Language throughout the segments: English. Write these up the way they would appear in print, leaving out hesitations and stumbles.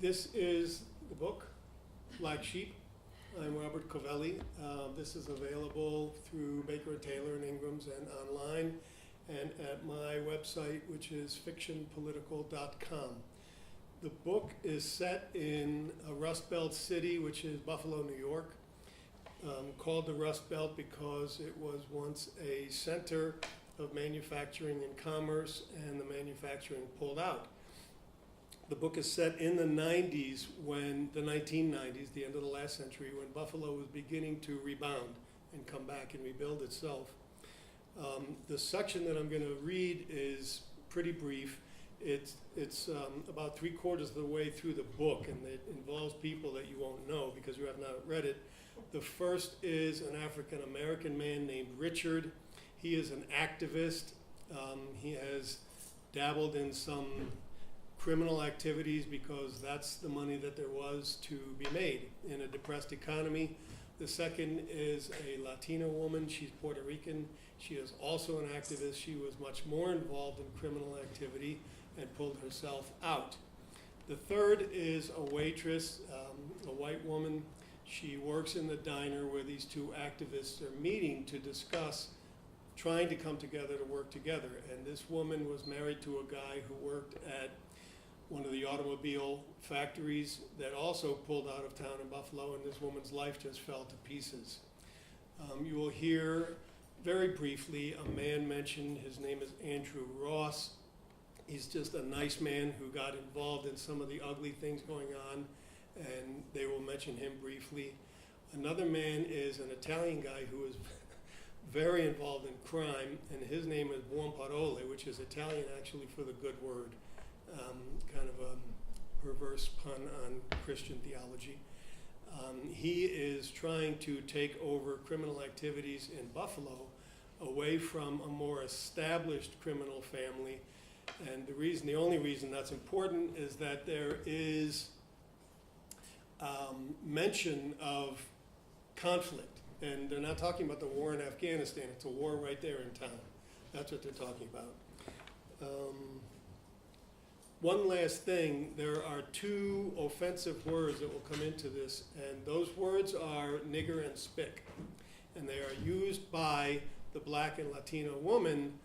This is the book, Black Sheep. I'm Robert Covelli. This is available through Baker & Taylor and Ingram's and online, and at my website, which is fictionpolitical.com. The book is set in a Rust Belt city, which is Buffalo, New York, called the Rust Belt because it was once a center of manufacturing and commerce, and the manufacturing pulled out. The book is set in the 90s, the 1990s, the end of the last century, when Buffalo was beginning to rebound and come back and rebuild itself. The section that I'm going to read is pretty brief. It's about 3/4 of the way through the book, and it involves people that you won't know because you have not read it. The first is an African-American man named Richard. He is an activist. He has dabbled in some criminal activities because that's the money that there was to be made in a depressed economy. The second is a Latina woman. She's Puerto Rican. She is also an activist. She was much more involved in criminal activity and pulled herself out. The third is a waitress, a white woman. She works in the diner where these two activists are meeting to discuss trying to come together to work together. And this woman was married to a guy who worked at one of the automobile factories that also pulled out of town in Buffalo, and this woman's life just fell to pieces. You will hear very briefly a man mentioned. His name is Andrew Ross. He's just a nice man who got involved in some of the ugly things going on, and they will mention him briefly. Another man is an Italian guy who is very involved in crime, and his name is Buon Parole, which is Italian actually for the good word. Kind of a perverse pun on Christian theology. He is trying to take over criminal activities in Buffalo away from a more established criminal family. And the only reason that's important is that there is mention of conflict. And they're not talking about the war in Afghanistan. It's a war right there in town. That's what they're talking about. One last thing, there are two offensive words that will come into this, and those words are nigger and spick. And they are used by the black and Latino woman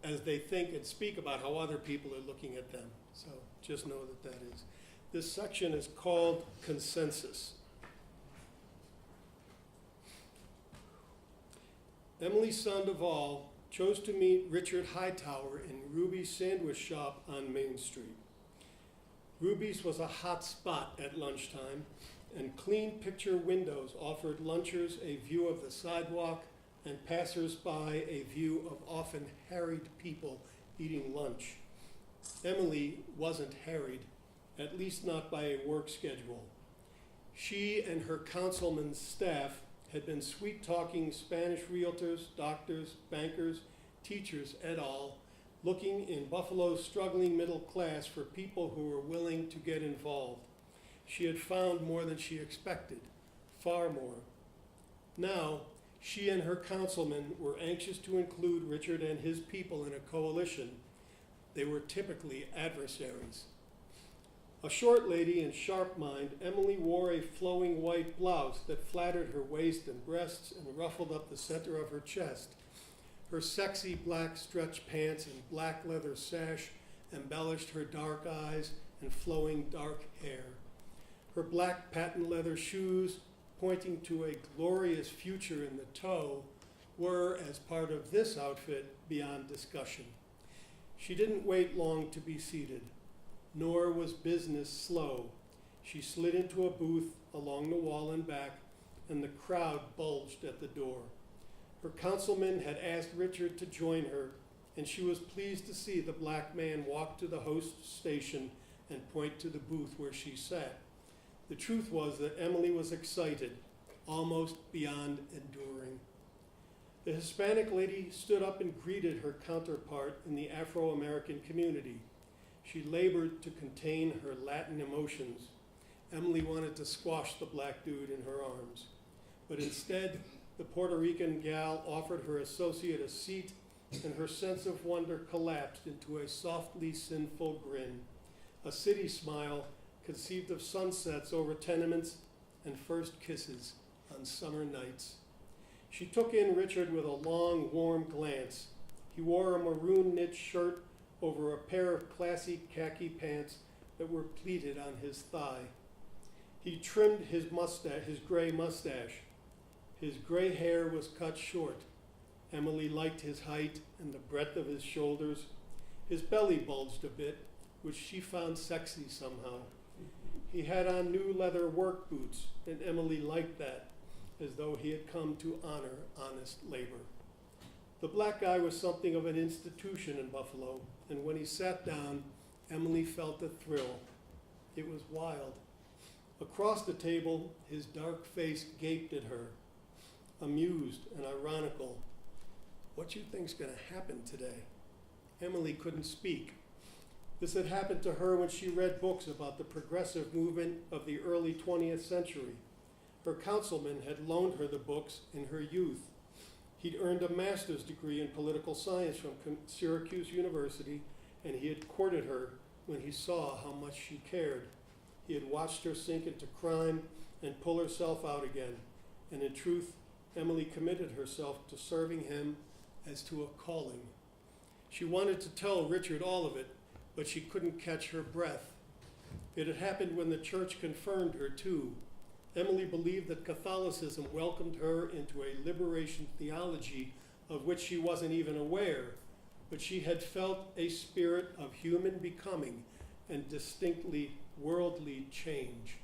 as they think and speak about how other people are looking at them. So just know that that is. This section is called Consensus. Emily Sandoval chose to meet Richard Hightower in Ruby's sandwich shop on Main Street. Ruby's was a hot spot at lunchtime, and clean picture windows offered lunchers a view of the sidewalk and passers-by a view of often harried people eating lunch. Emily wasn't harried, at least not by a work schedule. She and her councilman's staff had been sweet-talking Spanish realtors, doctors, bankers, teachers, et al., looking in Buffalo's struggling middle class for people who were willing to get involved. She had found more than she expected, far more. Now, she and her councilman were anxious to include Richard and his people in a coalition. They were typically adversaries. A short lady in sharp mind, Emily wore a flowing white blouse that flattered her waist and breasts and ruffled up the center of her chest. Her sexy black stretch pants and black leather sash embellished her dark eyes and flowing dark hair. Her black patent leather shoes, pointing to a glorious future in the toe, were, as part of this outfit, beyond discussion. She didn't wait long to be seated. Nor was business slow. She slid into a booth along the wall and back, and the crowd bulged at the door. Her councilman had asked Richard to join her, and she was pleased to see the black man walk to the host's station and point to the booth where she sat. The truth was that Emily was excited, almost beyond enduring. The Hispanic lady stood up and greeted her counterpart in the Afro-American community. She labored to contain her Latin emotions. Emily wanted to squash the black dude in her arms. But instead, the Puerto Rican gal offered her associate a seat, and her sense of wonder collapsed into a softly sinful grin. A city smile conceived of sunsets over tenements and first kisses on summer nights. She took in Richard with a long, warm glance. He wore a maroon knit shirt over a pair of classy khaki pants that were pleated on his thigh. He trimmed his mustache, his gray mustache. His gray hair was cut short. Emily liked his height and the breadth of his shoulders. His belly bulged a bit, which she found sexy somehow. He had on new leather work boots, and Emily liked that, as though he had come to honor honest labor. The black guy was something of an institution in Buffalo, and when he sat down, Emily felt a thrill. It was wild. Across the table, his dark face gaped at her, amused and ironical. What you think's gonna happen today? Emily couldn't speak. This had happened to her when she read books about the progressive movement of the early 20th century. Her councilman had loaned her the books in her youth. He'd earned a master's degree in political science from Syracuse University, and he had courted her when he saw how much she cared. He had watched her sink into crime and pull herself out again, and in truth, Emily committed herself to serving him as to a calling. She wanted to tell Richard all of it, but she couldn't catch her breath. It had happened when the church confirmed her too. Emily believed that Catholicism welcomed her into a liberation theology of which she wasn't even aware, but she had felt a spirit of human becoming and distinctly worldly change.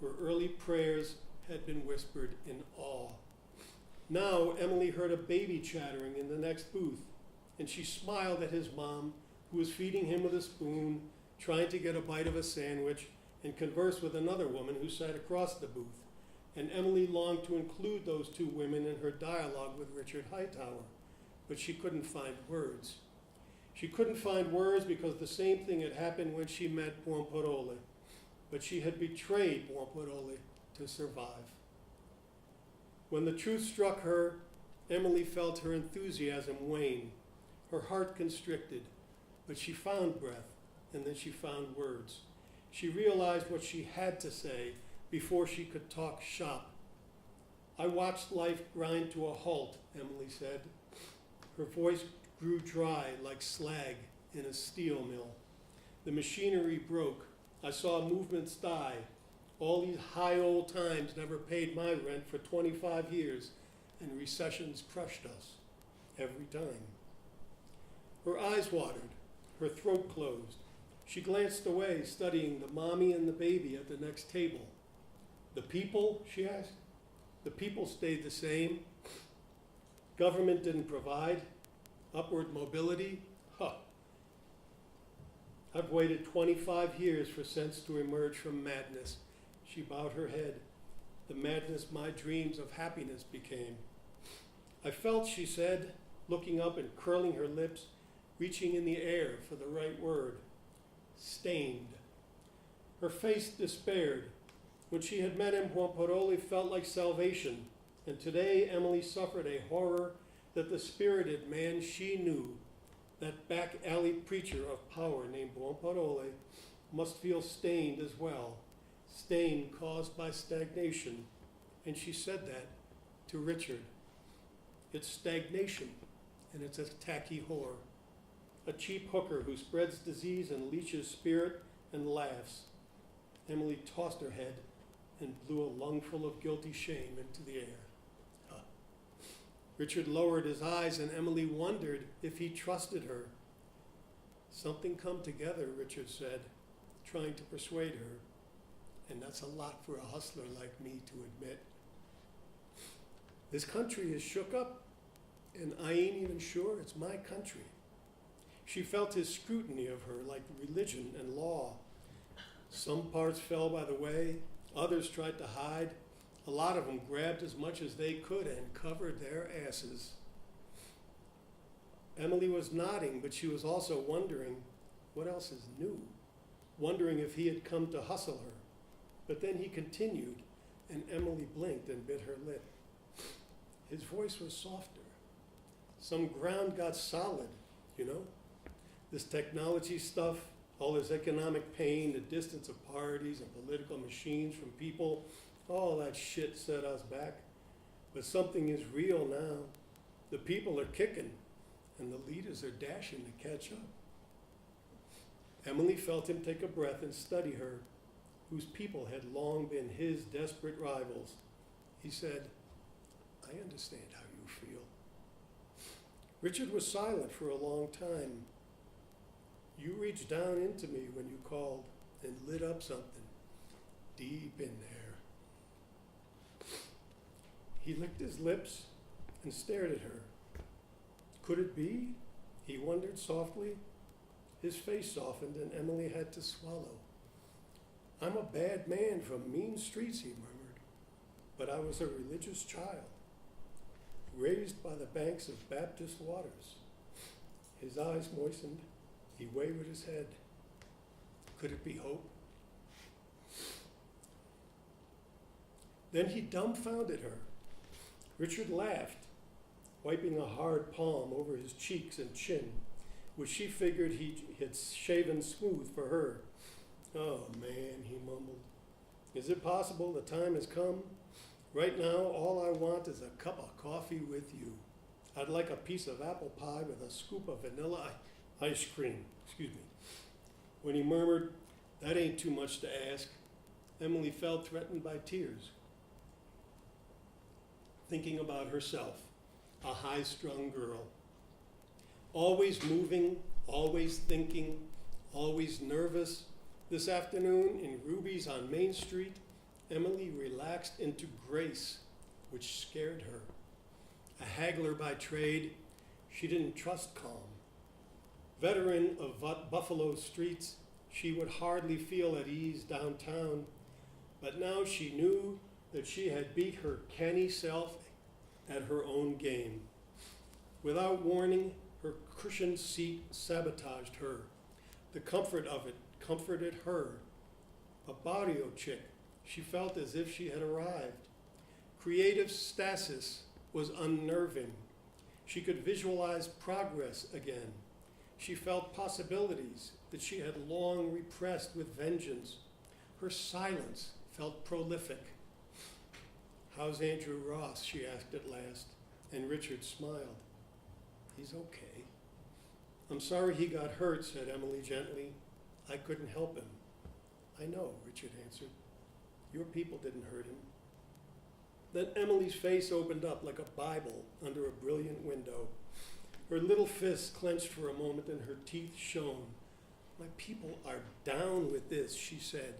Her early prayers had been whispered in awe. Now Emily heard a baby chattering in the next booth, and she smiled at his mom, who was feeding him with a spoon, trying to get a bite of a sandwich, and converse with another woman who sat across the booth. And Emily longed to include those two women in her dialogue with Richard Hightower, but she couldn't find words. She couldn't find words because the same thing had happened when she met Buonparole, but she had betrayed Buonparole to survive. When the truth struck her, Emily felt her enthusiasm wane. Her heart constricted, but she found breath, and then she found words. She realized what she had to say before she could talk shop. I watched life grind to a halt, Emily said. Her voice grew dry like slag in a steel mill. The machinery broke. I saw movements die. All these high old times never paid my rent for 25 years, and recessions crushed us every time. Her eyes watered, her throat closed. She glanced away, studying the mommy and the baby at the next table. The people, she asked? The people stayed the same. Government didn't provide. Upward mobility? Huh. I've waited 25 years for sense to emerge from madness. She bowed her head. The madness my dreams of happiness became. I felt, she said, looking up and curling her lips, reaching in the air for the right word. Stained. Her face despaired. When she had met him, Buonparole felt like salvation, and today Emily suffered a horror that the spirited man she knew, that back alley preacher of power named Buonparole, must feel stained as well, stain caused by stagnation, and she said that to Richard. It's stagnation, and it's a tacky whore, a cheap hooker who spreads disease and leaches spirit and laughs. Emily tossed her head and blew a lungful of guilty shame into the air. Huh. Richard lowered his eyes, and Emily wondered if he trusted her. Something come together, Richard said, trying to persuade her, and that's a lot for a hustler like me to admit. This country is shook up, and I ain't even sure it's my country. She felt his scrutiny of her like religion and law. Some parts fell by the way, others tried to hide. A lot of them grabbed as much as they could and covered their asses. Emily was nodding, but she was also wondering what else is new, wondering if he had come to hustle her. But then he continued, and Emily blinked and bit her lip. His voice was softer. Some ground got solid, you know? This technology stuff, All this economic pain, the distance of parties and political machines from people, all that shit set us back. But something is real now. The people are kicking, and the leaders are dashing to catch up. Emily felt him take a breath and study her, whose people had long been his desperate rivals. He said, I understand how you feel. Richard was silent for a long time. You reached down into me when you called and lit up something deep in there. He licked his lips and stared at her. Could it be? He wondered softly. His face softened and Emily had to swallow. I'm a bad man from mean streets, he murmured, but I was a religious child, raised by the banks of Baptist waters. His eyes moistened. He wavered his head. Could it be hope? Then he dumbfounded her. Richard laughed, wiping a hard palm over his cheeks and chin, which she figured he had shaven smooth for her. Oh man, he mumbled. Is it possible the time has come? Right now, all I want is a cup of coffee with you. I'd like a piece of apple pie with a scoop of vanilla ice cream. When he murmured, that ain't too much to ask, Emily felt threatened by tears. Thinking about herself, a high-strung girl. Always moving, always thinking, always nervous. This afternoon in Ruby's on Main Street, Emily relaxed into grace, which scared her. A haggler by trade, she didn't trust calm. Veteran of Buffalo streets, she would hardly feel at ease downtown, but now she knew that she had beat her canny self at her own game. Without warning, her cushioned seat sabotaged her. The comfort of it comforted her. A barrio chick, she felt as if she had arrived. Creative stasis was unnerving. She could visualize progress again. She felt possibilities that she had long repressed with vengeance. Her silence felt prolific. How's Andrew Ross? She asked at last, and Richard smiled. He's okay. I'm sorry he got hurt, said Emily gently. I couldn't help him. I know, Richard answered. Your people didn't hurt him. Then Emily's face opened up like a Bible under a brilliant window. Her little fists clenched for a moment and her teeth shone. My people are down with this, she said.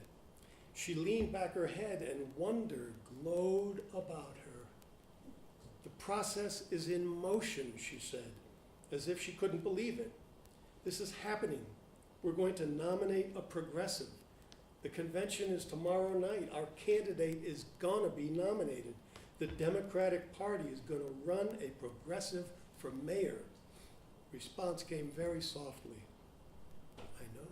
She leaned back her head and wonder glowed about her. The process is in motion, she said, as if she couldn't believe it. This is happening. We're going to nominate a progressive. The convention is tomorrow night. Our candidate is gonna be nominated. The Democratic Party is gonna run a progressive for mayor. Response came very softly. I know.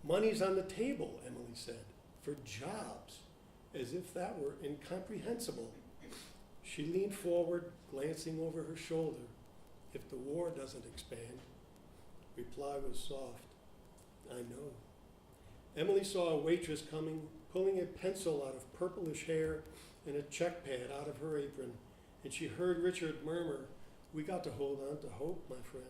Money's on the table, Emily said, for jobs, as if that were incomprehensible. She leaned forward, glancing over her shoulder. If the war doesn't expand. Reply was soft. I know. Emily saw a waitress coming, pulling a pencil out of purplish hair and a check pad out of her apron, and she heard Richard murmur, we got to hold on to hope, my friend.